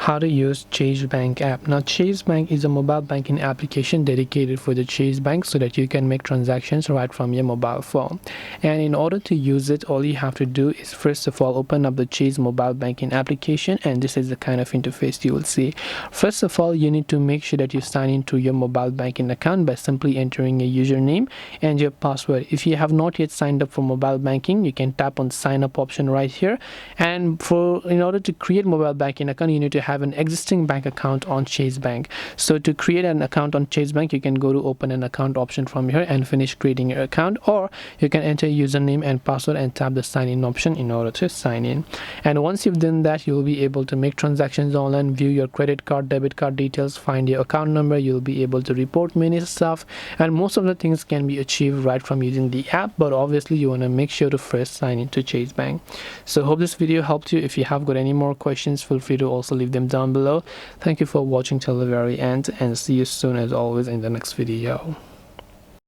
how to use Chase Bank app. Now Chase Bank is a mobile banking application dedicated for the Chase Bank so that you can make transactions right from your mobile phone. And in order to use it, all you have to do is first of all open up the Chase mobile banking application, and this is the kind of interface you will see. First of all, you need to make sure that you sign into your mobile banking account by simply entering a username and your password. If you have not yet signed up for mobile banking, you can tap on sign up option right here. And in order to create mobile banking account, you need to have an existing bank account on Chase Bank. So to create an account on Chase Bank, you can go to open an account option from here and finish creating your account, or you can enter username and password and tap the sign in option in order to sign in. And once you've done that, you'll be able to make transactions online, view your credit card, debit card details, find your account number. You'll be able to report many stuff, and most of the things can be achieved right from using the app, but obviously you want to make sure to first sign into Chase Bank. So hope this video helped you. If you have got any more questions, feel free to also leave them down below. Thank you for watching till the very end, and see you soon as always in the next video.